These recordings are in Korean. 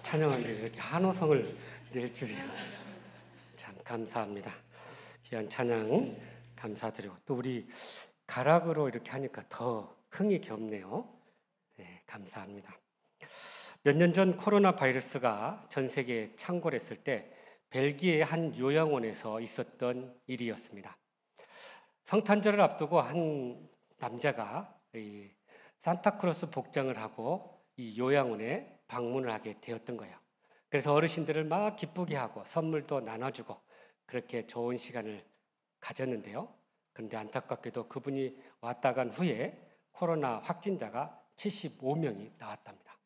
찬양하는데 이렇게 한호성을 낼 줄이야. 참 감사합니다. 귀한 찬양 감사드리고 또 우리 가락으로 이렇게 하니까 더 흥이 겹네요. 네, 감사합니다. 몇 년 전 코로나 바이러스가 전 세계에 창궐했을 때 벨기에의 한 요양원에서 있었던 일이었습니다. 성탄절을 앞두고 한 남자가 이 산타크로스 복장을 하고 이 요양원에 방문을 하게 되었던 거예요. 그래서 어르신들을 막 기쁘게 하고 선물도 나눠주고 그렇게 좋은 시간을 가졌는데요. 그런데 안타깝게도 그분이 왔다 간 후에 코로나 확진자가 75명이 나왔답니다.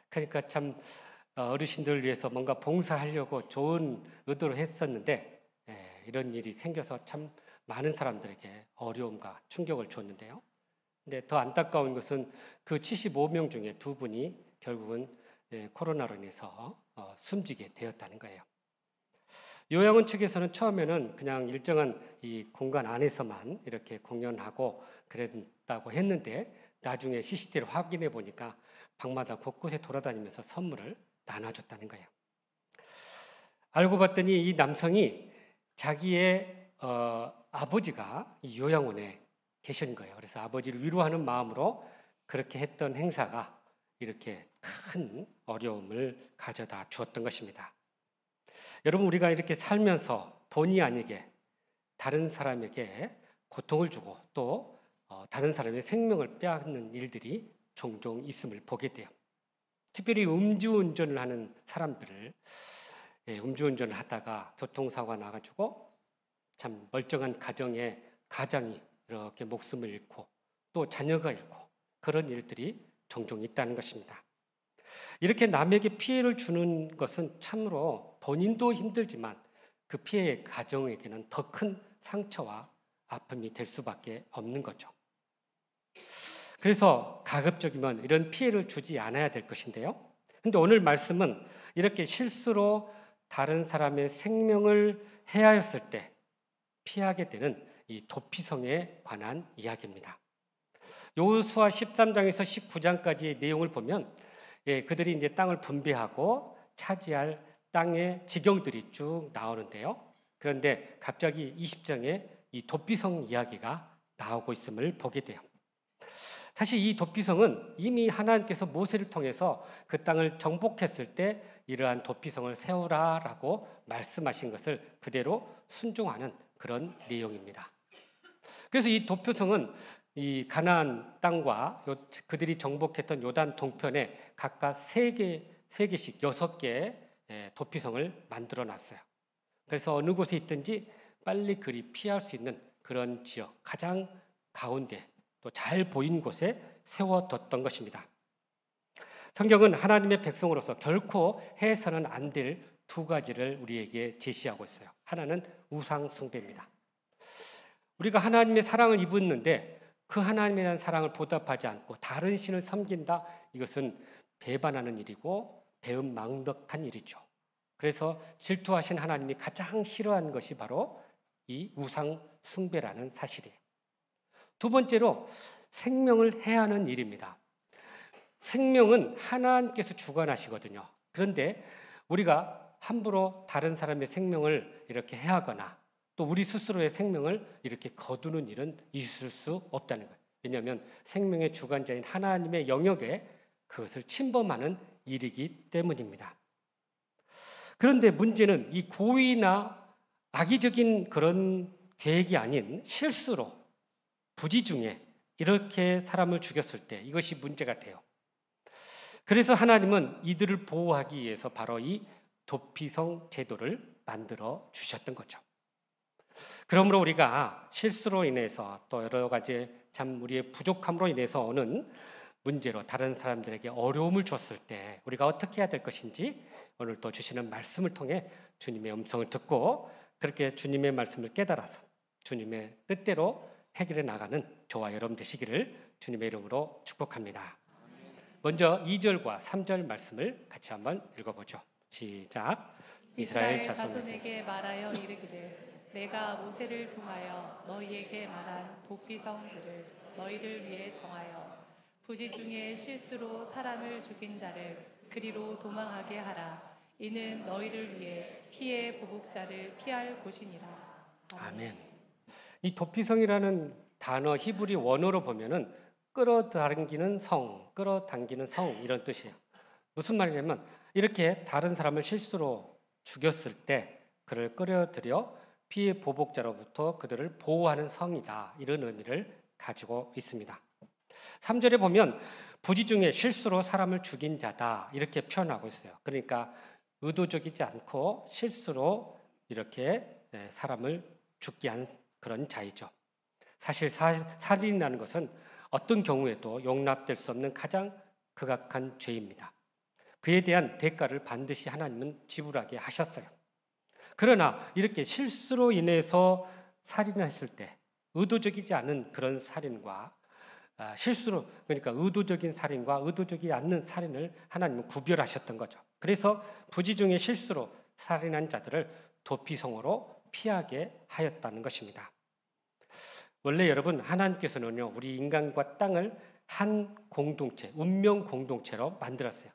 그러니까 참 어르신들을 위해서 뭔가 봉사하려고 좋은 의도로 했었는데 이런 일이 생겨서 참 많은 사람들에게 어려움과 충격을 줬는데요. 근데 더 안타까운 것은 그 75명 중에 두 분이 결국은 코로나로 인해서 숨지게 되었다는 거예요. 요양원 측에서는 처음에는 그냥 일정한 이 공간 안에서만 이렇게 공연하고 그랬다고 했는데 나중에 CCTV를 확인해 보니까 방마다 곳곳에 돌아다니면서 선물을 나눠줬다는 거예요. 알고 봤더니 이 남성이 자기의 아버지가 이 요양원에 계신 거예요. 그래서 아버지를 위로하는 마음으로 그렇게 했던 행사가 이렇게 큰 어려움을 가져다 주었던 것입니다. 여러분, 우리가 이렇게 살면서 본의 아니게 다른 사람에게 고통을 주고 또 다른 사람의 생명을 빼앗는 일들이 종종 있음을 보게 돼요. 특별히 음주운전을 하는 사람들을 음주운전을 하다가 교통사고가 나가지고 참 멀쩡한 가장이 이렇게 목숨을 잃고 또 자녀가 잃고 그런 일들이 종종 있다는 것입니다. 이렇게 남에게 피해를 주는 것은 참으로 본인도 힘들지만 그 피해의 가정에게는 더 큰 상처와 아픔이 될 수밖에 없는 거죠. 그래서 가급적이면 이런 피해를 주지 않아야 될 것인데요. 그런데 오늘 말씀은 이렇게 실수로 다른 사람의 생명을 해하였을 때 피하게 되는 이 도피성에 관한 이야기입니다. 여호수아 13장에서 19장까지의 내용을 보면 그들이 이제 땅을 분배하고 차지할 땅의 지경들이 쭉 나오는데요. 그런데 갑자기 20장에 이 도피성 이야기가 나오고 있음을 보게 돼요. 사실 이 도피성은 이미 하나님께서 모세를 통해서 그 땅을 정복했을 때 이러한 도피성을 세우라라고 말씀하신 것을 그대로 순종하는 그런 내용입니다. 그래서 이 도피성은 이 가나안 땅과 그들이 정복했던 요단 동편에 각각 3개씩 6개의 도피성을 만들어 놨어요. 그래서 어느 곳에 있든지 빨리 그리 피할 수 있는 그런 지역, 가장 가운데 또 잘 보이는 곳에 세워뒀던 것입니다. 성경은 하나님의 백성으로서 결코 해서는 안 될 2가지를 우리에게 제시하고 있어요. 하나는 우상 숭배입니다. 우리가 하나님의 사랑을 입었는데 그 하나님에 대한 사랑을 보답하지 않고 다른 신을 섬긴다, 이것은 배반하는 일이고 배은망덕한 일이죠. 그래서 질투하신 하나님이 가장 싫어하는 것이 바로 이 우상 숭배라는 사실이에요. 두 번째로 생명을 해하는 일입니다. 생명은 하나님께서 주관하시거든요. 그런데 우리가 함부로 다른 사람의 생명을 이렇게 해하거나 또 우리 스스로의 생명을 이렇게 거두는 일은 있을 수 없다는 거예요. 왜냐하면 생명의 주관자인 하나님의 영역에 그것을 침범하는 일이기 때문입니다. 그런데 문제는 이 고의나 악의적인 그런 계획이 아닌 실수로 부지 중에 이렇게 사람을 죽였을 때 이것이 문제가 돼요. 그래서 하나님은 이들을 보호하기 위해서 바로 이 도피성 제도를 만들어 주셨던 거죠. 그러므로 우리가 실수로 인해서 또 여러 가지 참 우리의 부족함으로 인해서 오는 문제로 다른 사람들에게 어려움을 줬을 때 우리가 어떻게 해야 될 것인지 오늘 또 주시는 말씀을 통해 주님의 음성을 듣고 그렇게 주님의 말씀을 깨달아서 주님의 뜻대로 해결해 나가는 저와 여러분 되시기를 주님의 이름으로 축복합니다. 먼저 2절과 3절 말씀을 같이 한번 읽어보죠. 시작. 이스라엘 자손에게 말하여 이르기를 내가 모세를 통하여 너희에게 말한 도피성들을 너희를 위해 정하여 부지 중에 실수로 사람을 죽인 자를 그리로 도망하게 하라. 이는 너희를 위해 피의 보복자를 피할 곳이니라. 아멘. 이 도피성이라는 단어 히브리 원어로 보면은 끌어당기는 성, 끌어당기는 성 이런 뜻이에요. 무슨 말이냐면 이렇게 다른 사람을 실수로 죽였을 때 그를 끌어들여 피의 보복자로부터 그들을 보호하는 성이다. 이런 의미를 가지고 있습니다. 3절에 보면 부지 중에 실수로 사람을 죽인 자다 이렇게 표현하고 있어요. 그러니까 의도적이지 않고 실수로 이렇게 사람을 죽게 한 그런 자이죠. 사실 살인이라는 것은 어떤 경우에도 용납될 수 없는 가장 극악한 죄입니다. 그에 대한 대가를 반드시 하나님은 지불하게 하셨어요. 그러나 이렇게 실수로 인해서 살인을 했을 때 의도적이지 않은 그런 살인과 실수로 그러니까 의도적인 살인과 의도적이지 않는 살인을 하나님은 구별하셨던 거죠. 그래서 부지 중에 실수로 살인한 자들을 도피성으로 피하게 하였다는 것입니다. 원래 여러분 하나님께서는요 우리 인간과 땅을 한 공동체, 운명 공동체로 만들었어요.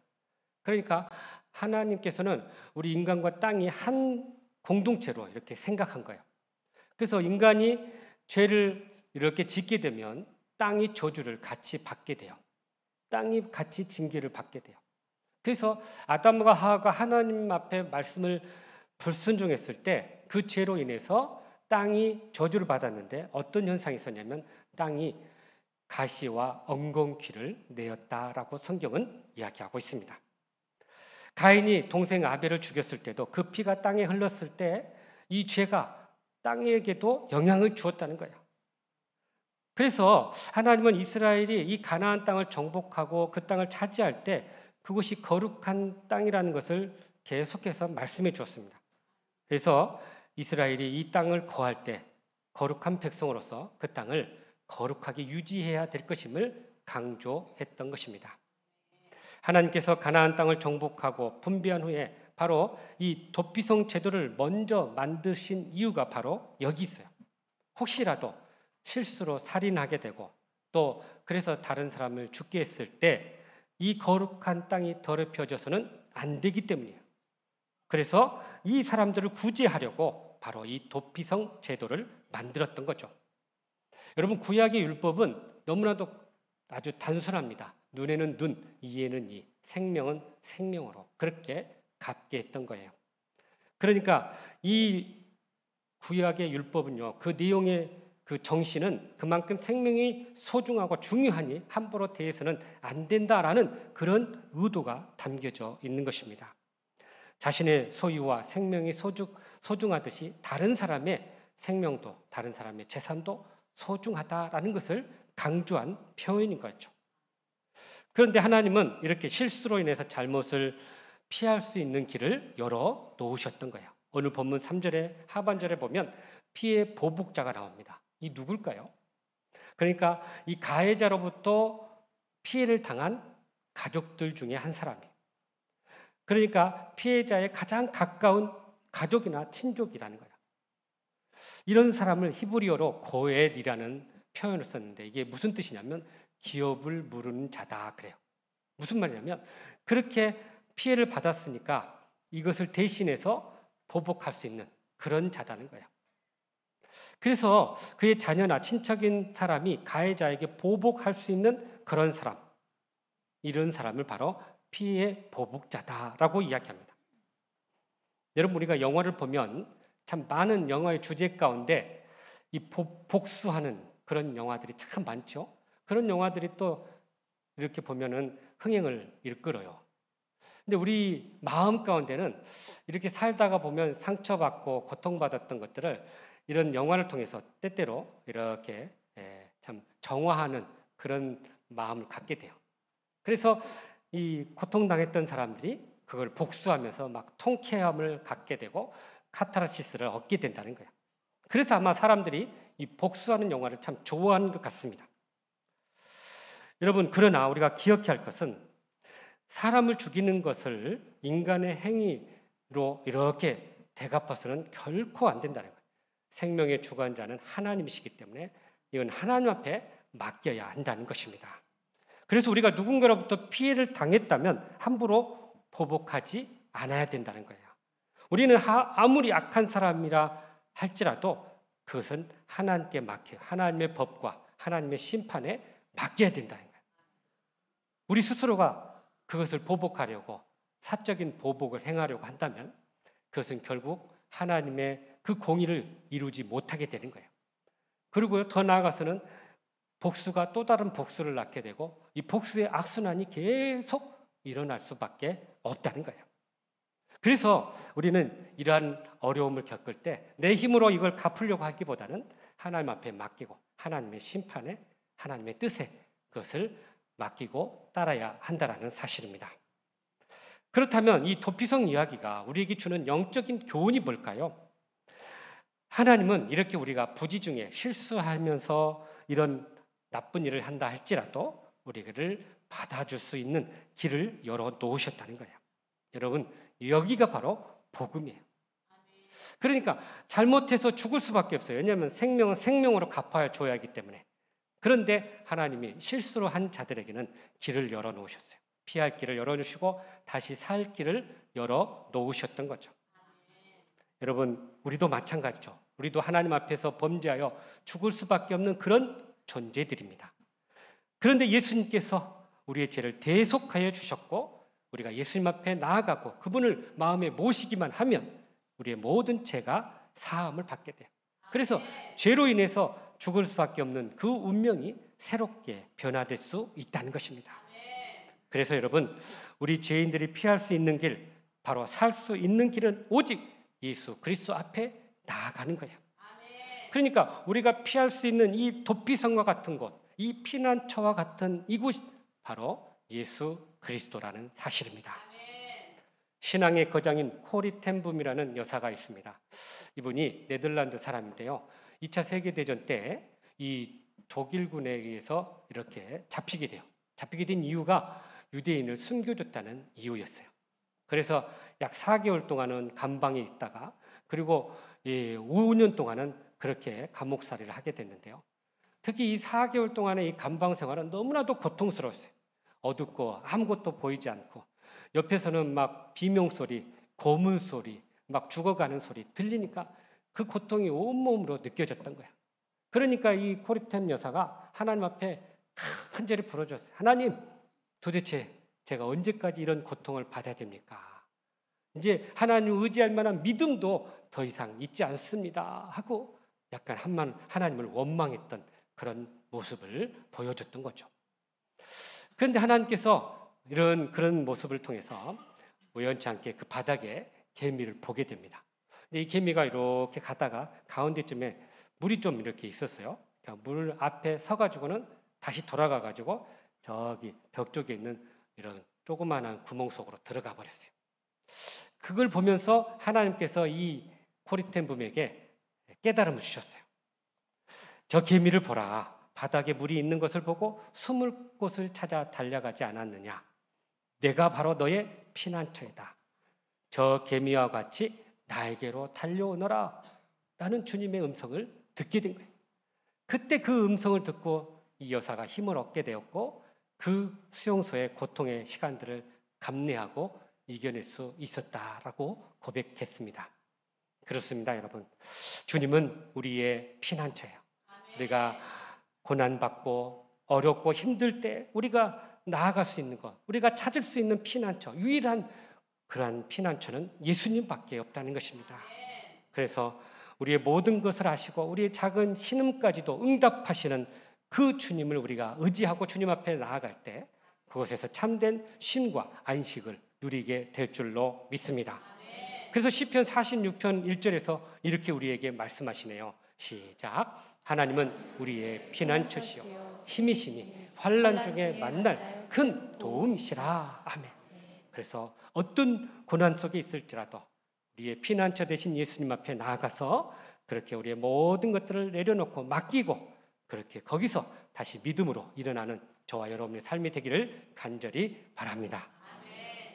그러니까 하나님께서는 우리 인간과 땅이 한 공동체로 이렇게 생각한 거예요. 그래서 인간이 죄를 이렇게 짓게 되면 땅이 저주를 같이 받게 돼요. 땅이 같이 징계를 받게 돼요. 그래서 아담과 하와가 하나님 앞에 말씀을 불순종했을 때 그 죄로 인해서 땅이 저주를 받았는데 어떤 현상이 있었냐면 땅이 가시와 엉겅퀴를 내었다라고 성경은 이야기하고 있습니다. 가인이 동생 아벨을 죽였을 때도 그 피가 땅에 흘렀을 때 이 죄가 땅에게도 영향을 주었다는 거예요. 그래서 하나님은 이스라엘이 이 가나안 땅을 정복하고 그 땅을 차지할 때 그것이 거룩한 땅이라는 것을 계속해서 말씀해 주었습니다. 그래서 이스라엘이 이 땅을 거할 때 거룩한 백성으로서 그 땅을 거룩하게 유지해야 될 것임을 강조했던 것입니다. 하나님께서 가나안 땅을 정복하고 분배한 후에 바로 이 도피성 제도를 먼저 만드신 이유가 바로 여기 있어요. 혹시라도 실수로 살인하게 되고 또 그래서 다른 사람을 죽게 했을 때 이 거룩한 땅이 더럽혀져서는 안 되기 때문이에요. 그래서 이 사람들을 구제하려고 바로 이 도피성 제도를 만들었던 거죠. 여러분 구약의 율법은 너무나도 아주 단순합니다. 눈에는 눈, 이에는 이, 생명은 생명으로 그렇게 갚게 했던 거예요. 그러니까 이 구약의 율법은요, 그 내용의 그 정신은 그만큼 생명이 소중하고 중요하니 함부로 대해서는 안 된다라는 그런 의도가 담겨져 있는 것입니다. 자신의 소유와 생명이 소중하듯이 다른 사람의 생명도 다른 사람의 재산도 소중하다라는 것을 강조한 표현인 거죠. 그런데 하나님은 이렇게 실수로 인해서 잘못을 피할 수 있는 길을 열어 놓으셨던 거예요. 오늘 본문 3절의 하반절에 보면 피의 보복자가 나옵니다. 이 누굴까요? 그러니까 이 가해자로부터 피해를 당한 가족들 중에 한 사람이에요. 그러니까 피해자의 가장 가까운 가족이나 친족이라는 거예요. 이런 사람을 히브리어로 고엘이라는 표현을 썼는데 이게 무슨 뜻이냐면 기업을 물은 자다 그래요. 무슨 말이냐면 그렇게 피해를 받았으니까 이것을 대신해서 보복할 수 있는 그런 자다는 거예요. 그래서 그의 자녀나 친척인 사람이 가해자에게 보복할 수 있는 그런 사람, 이런 사람을 바로 피해 보복자다라고 이야기합니다. 여러분 우리가 영화를 보면 참 많은 영화의 주제 가운데 이 복수하는 그런 영화들이 참 많죠. 그런 영화들이 또 이렇게 보면은 흥행을 이끌어요. 근데 우리 마음 가운데는 이렇게 살다가 보면 상처받고 고통받았던 것들을 이런 영화를 통해서 때때로 이렇게 참 정화하는 그런 마음을 갖게 돼요. 그래서 이 고통당했던 사람들이 그걸 복수하면서 막 통쾌함을 갖게 되고 카타르시스를 얻게 된다는 거예요. 그래서 아마 사람들이 이 복수하는 영화를 참 좋아하는 것 같습니다. 여러분 그러나 우리가 기억해야 할 것은 사람을 죽이는 것을 인간의 행위로 이렇게 대갚아서는 결코 안 된다는 거예요. 생명의 주관자는 하나님이시기 때문에 이건 하나님 앞에 맡겨야 한다는 것입니다. 그래서 우리가 누군가로부터 피해를 당했다면 함부로 보복하지 않아야 된다는 거예요. 우리는 아무리 악한 사람이라 할지라도 그것은 하나님께 맡겨요. 하나님의 법과 하나님의 심판에 맡겨야 된다는 거예요. 우리 스스로가 그것을 보복하려고 사적인 보복을 행하려고 한다면 그것은 결국 하나님의 그 공의를 이루지 못하게 되는 거예요. 그리고 더 나아가서는 복수가 또 다른 복수를 낳게 되고 이 복수의 악순환이 계속 일어날 수밖에 없다는 거예요. 그래서 우리는 이러한 어려움을 겪을 때 내 힘으로 이걸 갚으려고 하기보다는 하나님 앞에 맡기고 하나님의 심판에 하나님의 뜻에 그것을 맡기고 따라야 한다는 사실입니다. 그렇다면 이 도피성 이야기가 우리에게 주는 영적인 교훈이 뭘까요? 하나님은 이렇게 우리가 부지 중에 실수하면서 이런 나쁜 일을 한다 할지라도 우리를 받아줄 수 있는 길을 열어 놓으셨다는 거예요. 여러분, 여기가 바로 복음이에요. 그러니까 잘못해서 죽을 수밖에 없어요. 왜냐하면 생명은 생명으로 갚아줘야 하기 때문에. 그런데 하나님이 실수로 한 자들에게는 길을 열어 놓으셨어요. 피할 길을 열어 놓으시고 다시 살 길을 열어 놓으셨던 거죠. 여러분, 우리도 마찬가지죠. 우리도 하나님 앞에서 범죄하여 죽을 수밖에 없는 그런 존재들입니다. 그런데 예수님께서 우리의 죄를 대속하여 주셨고 우리가 예수님 앞에 나아가고 그분을 마음에 모시기만 하면 우리의 모든 죄가 사함을 받게 돼요. 그래서 죄로 인해서 죽을 수밖에 없는 그 운명이 새롭게 변화될 수 있다는 것입니다. 그래서 여러분, 우리 죄인들이 피할 수 있는 길, 바로 살 수 있는 길은 오직 예수 그리스도 앞에 나아가는 거예요. 그러니까 우리가 피할 수 있는 이 도피성과 같은 곳, 이 피난처와 같은 이곳이 바로 예수 그리스도라는 사실입니다. 신앙의 거장인 코리 텐 붐이라는 여사가 있습니다. 이분이 네덜란드 사람인데요. 2차 세계대전 때 이 독일군에 의해서 이렇게 잡히게 돼요. 잡히게 된 이유가 유대인을 숨겨줬다는 이유였어요. 그래서 약 4개월 동안은 감방에 있다가 그리고 5년 동안은 그렇게 감옥살이를 하게 됐는데요. 특히 이 4개월 동안의 이 감방 생활은 너무나도 고통스러웠어요. 어둡고 아무것도 보이지 않고 옆에서는 막 비명소리, 고문소리, 막 죽어가는 소리 들리니까 그 고통이 온몸으로 느껴졌던 거예요. 그러니까 이 코리템 여사가 하나님 앞에 간절히 부르짖었어요. 하나님, 도대체 제가 언제까지 이런 고통을 받아야 됩니까? 이제 하나님 의지할 만한 믿음도 더 이상 있지 않습니다 하고 약간 하나님을 원망했던 그런 모습을 보여줬던 거죠. 그런데 하나님께서 그런 모습을 통해서 우연치 않게 그 바닥에 개미를 보게 됩니다. 근데 이 개미가 이렇게 가다가 가운데쯤에 물이 좀 이렇게 있었어요. 그러니까 물 앞에 서가지고는 다시 돌아가가지고 저기 벽 쪽에 있는 이런 조그마한 구멍 속으로 들어가 버렸어요. 그걸 보면서 하나님께서 이 코리텐 붐에게 깨달음을 주셨어요. 저 개미를 보라. 바닥에 물이 있는 것을 보고 숨을 곳을 찾아 달려가지 않았느냐. 내가 바로 너의 피난처이다. 저 개미와 같이 나에게로 달려오너라 라는 주님의 음성을 듣게 된 거예요. 그때 그 음성을 듣고 이 여사가 힘을 얻게 되었고 그 수용소의 고통의 시간들을 감내하고 이겨낼 수 있었다라고 고백했습니다. 그렇습니다, 여러분. 주님은 우리의 피난처예요. 우리가 고난받고 어렵고 힘들 때 우리가 나아갈 수 있는 것, 우리가 찾을 수 있는 피난처, 유일한 그러한 피난처는 예수님밖에 없다는 것입니다. 그래서 우리의 모든 것을 아시고 우리의 작은 신음까지도 응답하시는 그 주님을 우리가 의지하고 주님 앞에 나아갈 때 그곳에서 참된 쉼과 안식을 누리게 될 줄로 믿습니다. 그래서 시편 46편 1절에서 이렇게 우리에게 말씀하시네요. 시작. 하나님은 우리의 피난처시요 힘이시니 환난 중에 만날 큰 도움이시라. 아멘. 그래서 어떤 고난 속에 있을지라도 우리의 피난처 되신 예수님 앞에 나아가서 그렇게 우리의 모든 것들을 내려놓고 맡기고 그렇게 거기서 다시 믿음으로 일어나는 저와 여러분의 삶이 되기를 간절히 바랍니다.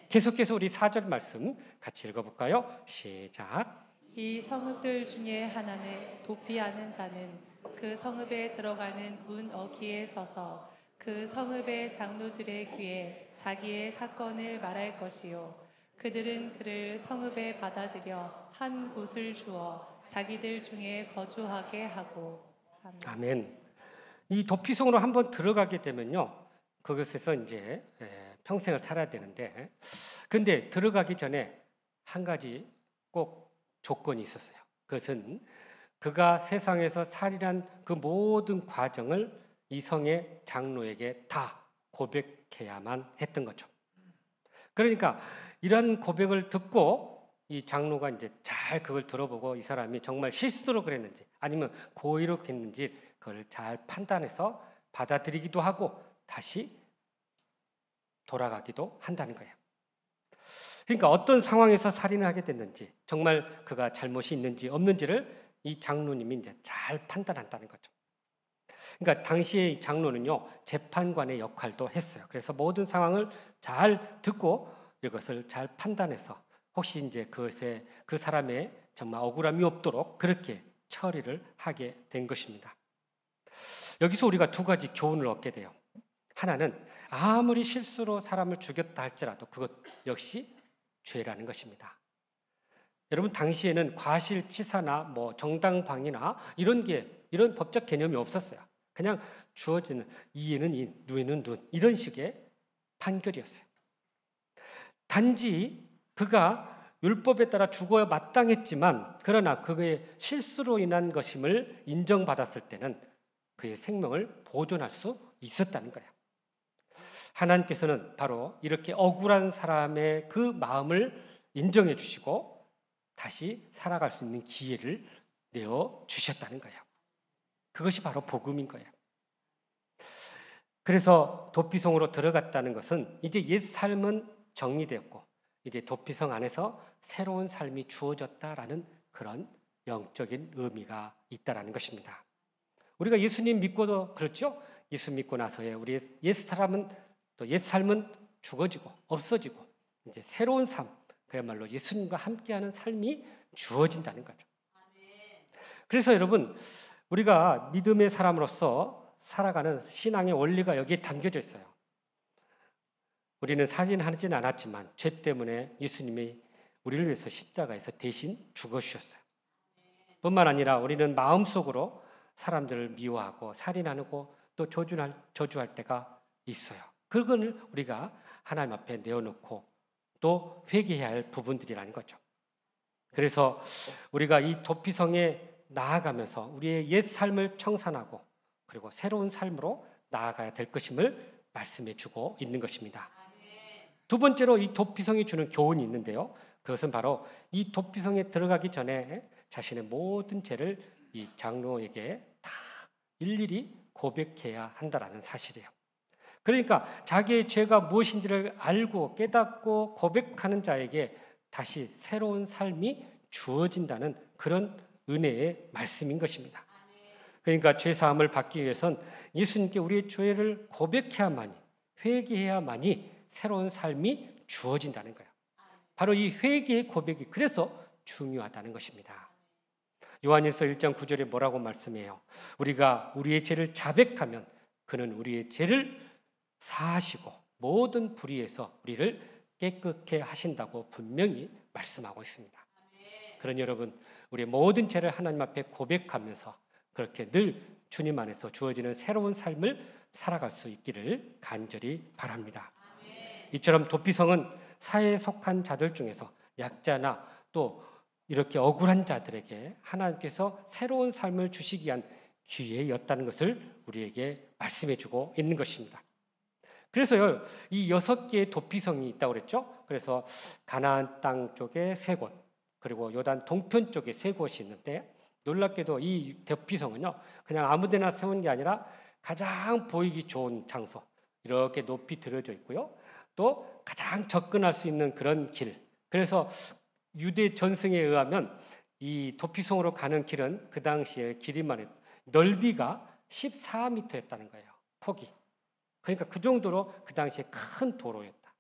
계속해서 우리 4절 말씀 같이 읽어볼까요? 시작. 이 성읍들 중에 하나는 도피하는 자는 그 성읍에 들어가는 문 어귀에 서서 그 성읍의 장로들의 귀에 자기의 사건을 말할 것이요 그들은 그를 성읍에 받아들여 한 곳을 주어 자기들 중에 거주하게 하고. 아멘. 아멘. 이 도피성으로 한번 들어가게 되면요, 그것에서 이제 평생을 살아야 되는데, 근데 들어가기 전에 한 가지 꼭 조건이 있었어요. 그것은 그가 세상에서 살인한 그 모든 과정을 이 성의 장로에게 다 고백해야만 했던 거죠. 그러니까 이러한 고백을 듣고 이 장로가 이제 잘 그걸 들어보고 이 사람이 정말 실수로 그랬는지 아니면 고의로 했는지 그걸 잘 판단해서 받아들이기도 하고 다시 돌아가기도 한다는 거예요. 그러니까 어떤 상황에서 살인을 하게 됐는지, 정말 그가 잘못이 있는지 없는지를 이 장로님이 이제 잘 판단한다는 거죠. 그러니까 당시의 장로는요, 재판관의 역할도 했어요. 그래서 모든 상황을 잘 듣고 이것을 잘 판단해서 혹시 이제 그것에 그 사람의 정말 억울함이 없도록 그렇게 처리를 하게 된 것입니다. 여기서 우리가 두 가지 교훈을 얻게 돼요. 하나는 아무리 실수로 사람을 죽였다 할지라도 그것 역시 죄라는 것입니다. 여러분, 당시에는 과실치사나 뭐 정당방위나 이런 법적 개념이 없었어요. 그냥 주어지는 이에는 이, 누에는 눈, 이런 식의 판결이었어요. 단지 그가 율법에 따라 죽어야 마땅했지만, 그러나 그의 실수로 인한 것임을 인정받았을 때는 그의 생명을 보존할 수 있었다는 거예요. 하나님께서는 바로 이렇게 억울한 사람의 그 마음을 인정해 주시고 다시 살아갈 수 있는 기회를 내어 주셨다는 거예요. 그것이 바로 복음인 거예요. 그래서 도피성으로 들어갔다는 것은 이제 옛 삶은 정리되었고 이제 도피성 안에서 새로운 삶이 주어졌다라는 그런 영적인 의미가 있다라는 것입니다. 우리가 예수님 믿고도 그렇죠? 예수 믿고 나서의 우리의 옛 사람은 또 옛 삶은 죽어지고 없어지고 이제 새로운 삶, 그야말로 예수님과 함께하는 삶이 주어진다는 거죠. 그래서 여러분, 우리가 믿음의 사람으로서 살아가는 신앙의 원리가 여기에 담겨져 있어요. 우리는 살인하지는 않았지만 죄 때문에 예수님이 우리를 위해서 십자가에서 대신 죽어주셨어요. 뿐만 아니라 우리는 마음속으로 사람들을 미워하고 살인하고 또 저주할 때가 있어요. 그걸 우리가 하나님 앞에 내어놓고 또 회개해야 할 부분들이라는 거죠. 그래서 우리가 이 도피성에 나아가면서 우리의 옛 삶을 청산하고 그리고 새로운 삶으로 나아가야 될 것임을 말씀해 주고 있는 것입니다. 두 번째로 이 도피성이 주는 교훈이 있는데요. 그것은 바로 이 도피성에 들어가기 전에 자신의 모든 죄를 이 장로에게 다 일일이 고백해야 한다라는 사실이에요. 그러니까 자기의 죄가 무엇인지를 알고 깨닫고 고백하는 자에게 다시 새로운 삶이 주어진다는 그런 은혜의 말씀인 것입니다. 그러니까 죄사함을 받기 위해선 예수님께 우리의 죄를 고백해야만이, 회개해야만이 새로운 삶이 주어진다는 거예요. 바로 이 회개의 고백이 그래서 중요하다는 것입니다. 요한일서 1장 9절에 뭐라고 말씀해요? 우리가 우리의 죄를 자백하면 그는 우리의 죄를 사하시고 모든 불의에서 우리를 깨끗게 하신다고 분명히 말씀하고 있습니다. 그러니 여러분, 우리의 모든 죄를 하나님 앞에 고백하면서 그렇게 늘 주님 안에서 주어지는 새로운 삶을 살아갈 수 있기를 간절히 바랍니다. 이처럼 도피성은 사회에 속한 자들 중에서 약자나 또 이렇게 억울한 자들에게 하나님께서 새로운 삶을 주시기 위한 기회였다는 것을 우리에게 말씀해 주고 있는 것입니다. 그래서요, 이 6개의 도피성이 있다고 그랬죠. 그래서 가나안 땅 쪽에 3곳, 그리고 요단 동편 쪽에 3곳이 있는데 놀랍게도 이 도피성은요, 그냥 아무데나 세운 게 아니라 가장 보이기 좋은 장소, 이렇게 높이 들어져 있고요. 또 가장 접근할 수 있는 그런 길. 그래서 유대 전승에 의하면 이 도피성으로 가는 길은 그 당시에 길이만 해도 넓이가 14m였다는 거예요. 폭이. 그러니까 그 정도로 그 당시에 큰 도로였다.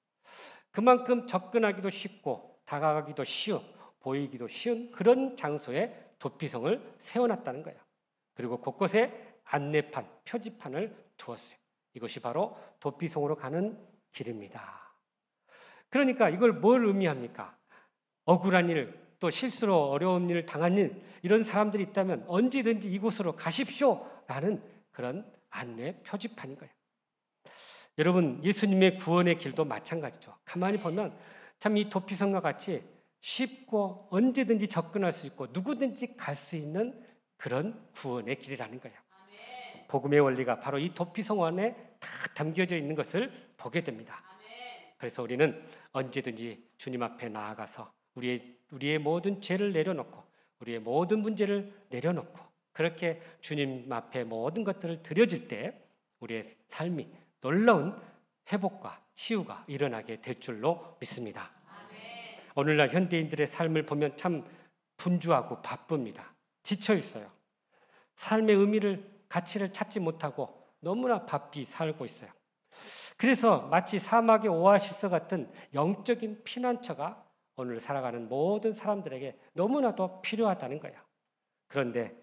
그만큼 접근하기도 쉽고 다가가기도 쉬운, 보이기도 쉬운 그런 장소에 도피성을 세워놨다는 거예요. 그리고 곳곳에 안내판, 표지판을 두었어요. 이것이 바로 도피성으로 가는 길입니다. 그러니까 이걸 뭘 의미합니까? 억울한 일, 또 실수로 어려운 일을 당한 일, 이런 사람들이 있다면 언제든지 이곳으로 가십시오라는 그런 안내 표지판인 거예요. 여러분, 예수님의 구원의 길도 마찬가지죠. 가만히 보면 참 이 도피성과 같이 쉽고 언제든지 접근할 수 있고 누구든지 갈 수 있는 그런 구원의 길이라는 거예요. 복음의 원리가 바로 이 도피성 안에 다 담겨져 있는 것을 보게 됩니다. 그래서 우리는 언제든지 주님 앞에 나아가서 우리의 모든 죄를 내려놓고 우리의 모든 문제를 내려놓고 그렇게 주님 앞에 모든 것들을 드려질 때 우리의 삶이 놀라운 회복과 치유가 일어나게 될 줄로 믿습니다. 오늘날 현대인들의 삶을 보면 참 분주하고 바쁩니다. 지쳐 있어요. 삶의 의미를, 가치를 찾지 못하고 너무나 바삐 살고 있어요. 그래서 마치 사막의 오아시스 같은 영적인 피난처가 오늘 살아가는 모든 사람들에게 너무나도 필요하다는 거예요. 그런데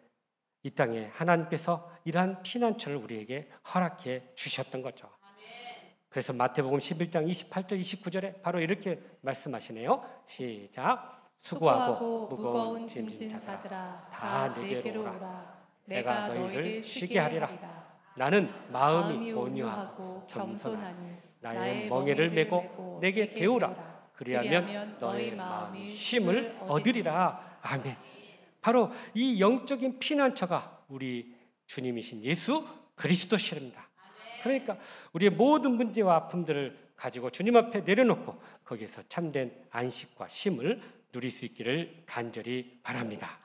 이 땅에 하나님께서 이러한 피난처를 우리에게 허락해 주셨던 거죠. 그래서 마태복음 11장 28절 29절에 바로 이렇게 말씀하시네요. 시작. 수고하고 무거운 짐진 자들아 다 내게로 오라. 내가 너희를 쉬게 하리라. 나는 마음이 온유하고 겸손하니 나의 멍에를 메고 내게 배우라. 그리하면 너의 마음이 쉼을 얻으리라. 아멘. 바로 이 영적인 피난처가 우리 주님이신 예수 그리스도시랍니다. 그러니까 우리의 모든 문제와 아픔들을 가지고 주님 앞에 내려놓고 거기에서 참된 안식과 쉼을 누릴 수 있기를 간절히 바랍니다.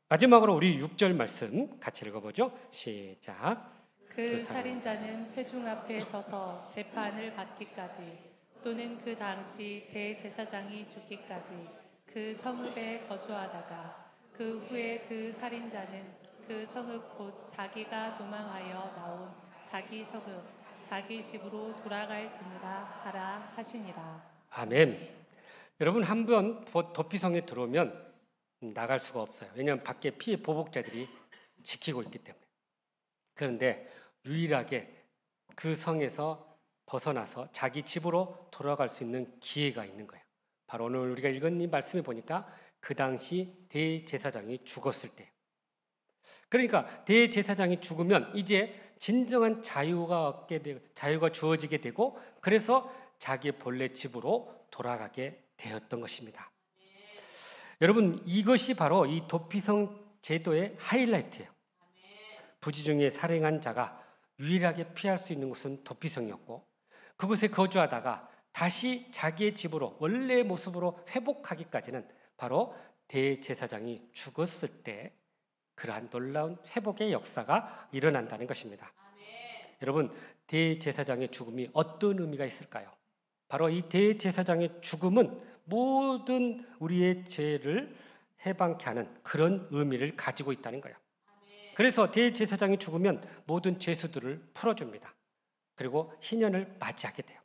마지막으로 우리 6절 말씀 같이 읽어보죠. 시작. 그 살인자는 회중 앞에 서서 재판을 받기까지 또는 그 당시 대제사장이 죽기까지 그 성읍에 거주하다가 그 후에 그 살인자는 그 성읍 곧 자기가 도망하여 나온 자기 성읍 자기 집으로 돌아갈지니라 하라 하시니라. 아멘. 여러분, 한번 도피성에 들어오면 나갈 수가 없어요. 왜냐하면 밖에 피해 보복자들이 지키고 있기 때문에. 그런데 유일하게 그 성에서 벗어나서 자기 집으로 돌아갈 수 있는 기회가 있는 거예요. 바로 오늘 우리가 읽은 이 말씀에 보니까 그 당시 대제사장이 죽었을 때, 그러니까 대제사장이 죽으면 이제 진정한 자유가 주어지게 되고 그래서 자기의 본래 집으로 돌아가게 되었던 것입니다. 여러분, 이것이 바로 이 도피성 제도의 하이라이트예요. 부지 중에 살해한 자가 유일하게 피할 수 있는 곳은 도피성이었고 그곳에 거주하다가 다시 자기의 집으로 원래의 모습으로 회복하기까지는 바로 대제사장이 죽었을 때 그러한 놀라운 회복의 역사가 일어난다는 것입니다. 여러분, 대제사장의 죽음이 어떤 의미가 있을까요? 바로 이 대제사장의 죽음은 모든 우리의 죄를 해방케 하는 그런 의미를 가지고 있다는 거예요. 그래서 대제사장이 죽으면 모든 죄수들을 풀어줍니다. 그리고 희년을 맞이하게 돼요.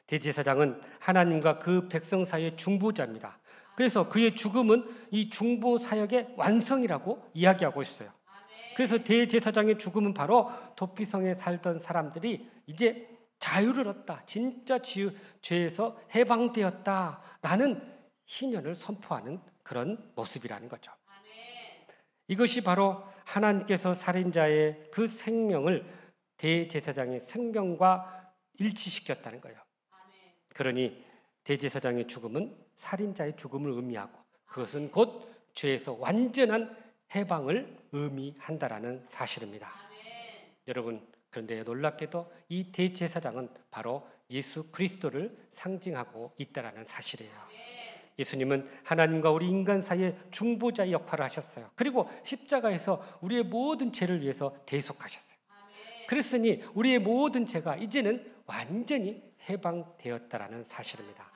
대제사장은 하나님과 그 백성 사이의 중보자입니다. 그래서 그의 죽음은 이 중보 사역의 완성이라고 이야기하고 있어요. 그래서 대제사장의 죽음은 바로 도피성에 살던 사람들이 이제 자유를 얻다, 진짜 죄에서 해방되었다라는 희년을 선포하는 그런 모습이라는 거죠. 이것이 바로 하나님께서 살인자의 그 생명을 대제사장의 생명과 일치시켰다는 거예요. 그러니 대제사장의 죽음은 살인자의 죽음을 의미하고 그것은 곧 죄에서 완전한 해방을 의미한다라는 사실입니다. 여러분, 그런데 놀랍게도 이 대제사장은 바로 예수 그리스도를 상징하고 있다라는 사실이에요. 예수님은 하나님과 우리 인간 사이의 중보자의 역할을 하셨어요. 그리고 십자가에서 우리의 모든 죄를 위해서 대속하셨어요. 그랬으니 우리의 모든 죄가 이제는 완전히 해방되었다라는 사실입니다.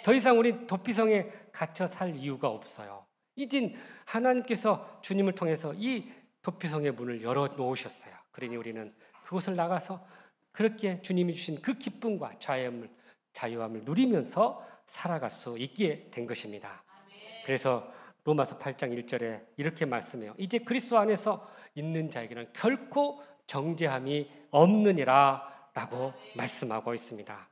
더 이상 우리 도피성에 갇혀 살 이유가 없어요. 이젠 하나님께서 주님을 통해서 이 도피성의 문을 열어놓으셨어요. 그러니 우리는 그곳을 나가서 그렇게 주님이 주신 그 기쁨과 자유함을 누리면서 살아갈 수 있게 된 것입니다. 그래서 로마서 8장 1절에 이렇게 말씀해요. 이제 그리스도 안에서 있는 자에게는 결코 정죄함이 없느니라 라고 말씀하고 있습니다.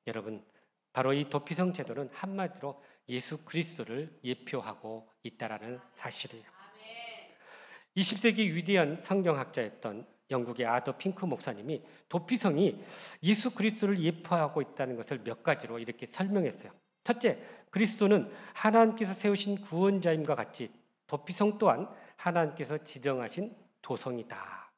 여러분, 바로 이 도피성 제도는 한마디로 예수 그리스도를 예표하고 있다라는 사실이에요. 20세기 위대한 성경학자였던 영국의 아더 핑크 목사님이 도피성이 예수 그리스도를 예표하고 있다는 것을 몇 가지로 이렇게 설명했어요. 첫째, 그리스도는 하나님께서 세우신 구원자임과 같이 도피성 또한 하나님께서 지정하신 도성이다.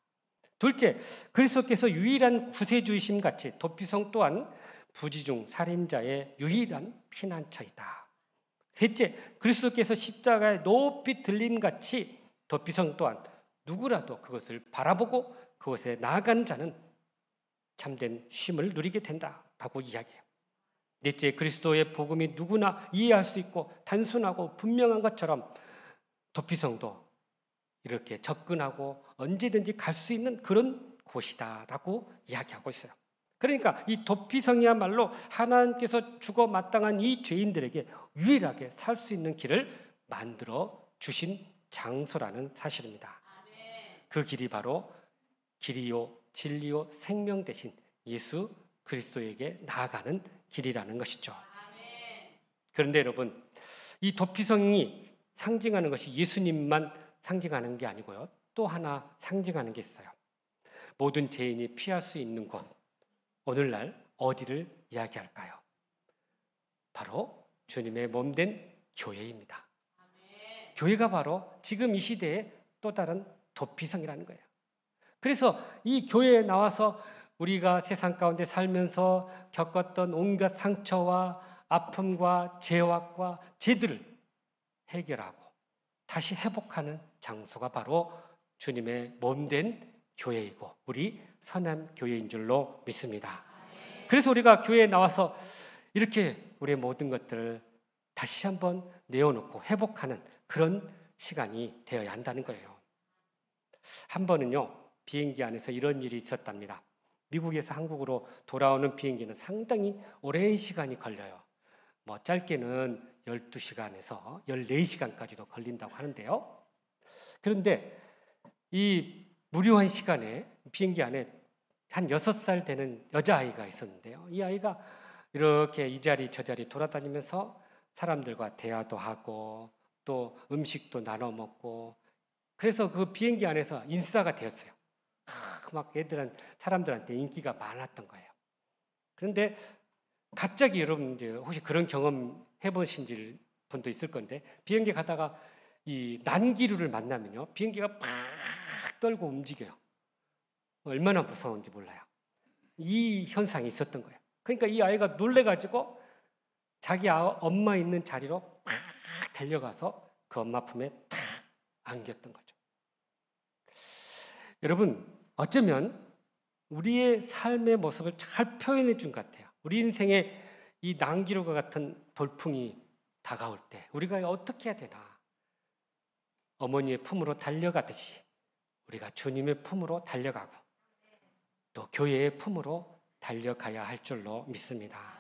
둘째, 그리스도께서 유일한 구세주이심 같이 도피성 또한 부지중 살인자의 유일한 피난처이다. 셋째, 그리스도께서 십자가에 높이 들림 같이 도피성 또한 누구라도 그것을 바라보고 그것에 나아간 자는 참된 쉼을 누리게 된다라고 이야기해요. 넷째, 그리스도의 복음이 누구나 이해할 수 있고 단순하고 분명한 것처럼 도피성도 이렇게 접근하고 언제든지 갈 수 있는 그런 곳이다라고 이야기하고 있어요. 그러니까 이 도피성이야말로 하나님께서 죽어 마땅한 이 죄인들에게 유일하게 살 수 있는 길을 만들어 주신 장소라는 사실입니다. 그 길이 바로 길이요 진리요 생명 대신 예수 그리스도에게 나아가는 길이라는 것이죠. 그런데 여러분, 이 도피성이 상징하는 것이 예수님만 상징하는 게 아니고요, 또 하나 상징하는 게 있어요. 모든 죄인이 피할 수 있는 곳, 오늘날 어디를 이야기할까요? 바로 주님의 몸된 교회입니다. 교회가 바로 지금 이 시대의 또 다른 도피성이라는 거예요. 그래서 이 교회에 나와서 우리가 세상 가운데 살면서 겪었던 온갖 상처와 아픔과 죄악과 죄들을 해결하고 다시 회복하는 장소가 바로 주님의 몸된 교회이고 우리 선한교회인 줄로 믿습니다. 그래서 우리가 교회에 나와서 이렇게 우리의 모든 것들을 다시 한번 내어놓고 회복하는 그런 시간이 되어야 한다는 거예요. 한 번은요, 비행기 안에서 이런 일이 있었답니다. 미국에서 한국으로 돌아오는 비행기는 상당히 오랜 시간이 걸려요. 짧게는 12시간에서 14시간까지도 걸린다고 하는데요. 그런데 이 무료한 시간에 비행기 안에 한 6살 되는 여자아이가 있었는데요. 이 아이가 이렇게 이 자리 저 자리 돌아다니면서 사람들과 대화도 하고 또 음식도 나눠 먹고, 그래서 그 비행기 안에서 인싸가 되었어요. 막 사람들한테 인기가 많았던 거예요. 그런데 갑자기 여러분 혹시 그런 경험 해보신 분도 있을 건데, 비행기 가다가 이 난기류를 만나면요, 비행기가 막 떨고 움직여요. 얼마나 무서운지 몰라요. 이 현상이 있었던 거예요. 그러니까 이 아이가 놀래가지고 자기 엄마 있는 자리로 막 달려가서 그 엄마 품에 탁 안겼던 거죠. 여러분, 어쩌면 우리의 삶의 모습을 잘 표현해 준 것 같아요. 우리 인생에 이 난기류와 같은 돌풍이 다가올 때 우리가 어떻게 해야 되나? 어머니의 품으로 달려가듯이 우리가 주님의 품으로 달려가고 또 교회의 품으로 달려가야 할 줄로 믿습니다.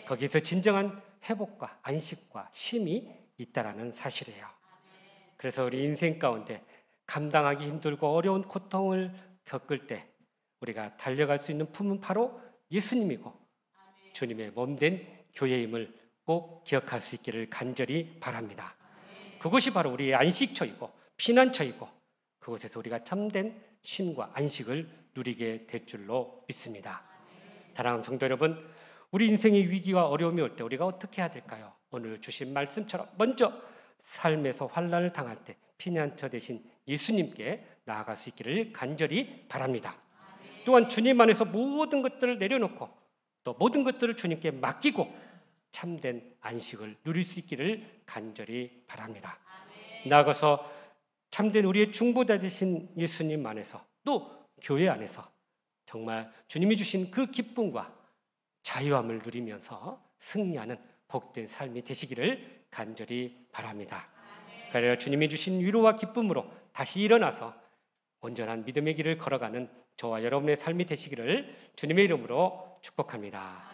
거기서 진정한 회복과 안식과 쉼이 있다라는 사실이에요. 그래서 우리 인생 가운데 감당하기 힘들고 어려운 고통을 겪을 때 우리가 달려갈 수 있는 품은 바로 예수님이고 주님의 몸된 교회임을 꼭 기억할 수 있기를 간절히 바랍니다. 그것이 바로 우리의 안식처이고 피난처이고 그곳에서 우리가 참된 쉼과 안식을 누리게 될 줄로 믿습니다. 사랑하는 성도 여러분, 우리 인생의 위기와 어려움이 올 때 우리가 어떻게 해야 될까요? 오늘 주신 말씀처럼 먼저 삶에서 환난을 당할 때 피난처 되신 예수님께 나아갈 수 있기를 간절히 바랍니다. 또한 주님 안에서 모든 것들을 내려놓고 또 모든 것들을 주님께 맡기고 참된 안식을 누릴 수 있기를 간절히 바랍니다. 나아가서 참된 우리의 중보자 되신 예수님 안에서 또 교회 안에서 정말 주님이 주신 그 기쁨과 자유함을 누리면서 승리하는 복된 삶이 되시기를 간절히 바랍니다. 그래야 주님이 주신 위로와 기쁨으로 다시 일어나서 온전한 믿음의 길을 걸어가는 저와 여러분의 삶이 되시기를 주님의 이름으로 축복합니다.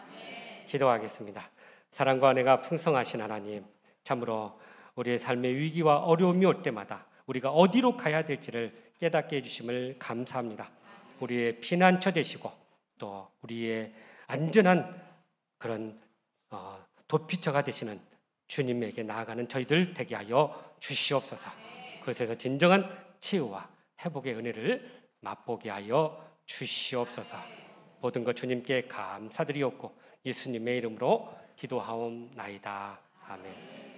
기도하겠습니다. 사랑과 은혜가 풍성하신 하나님, 참으로 우리의 삶의 위기와 어려움이 올 때마다 우리가 어디로 가야 될지를 깨닫게 해주심을 감사합니다. 우리의 피난처 되시고 또 우리의 안전한 그런 도피처가 되시는 주님에게 나아가는 저희들 되게 하여 주시옵소서. 그것에서 진정한 치유와 회복의 은혜를 맛보게 하여 주시옵소서. 모든 것 주님께 감사드리옵고 예수님의 이름으로 기도하옵나이다. 아멘.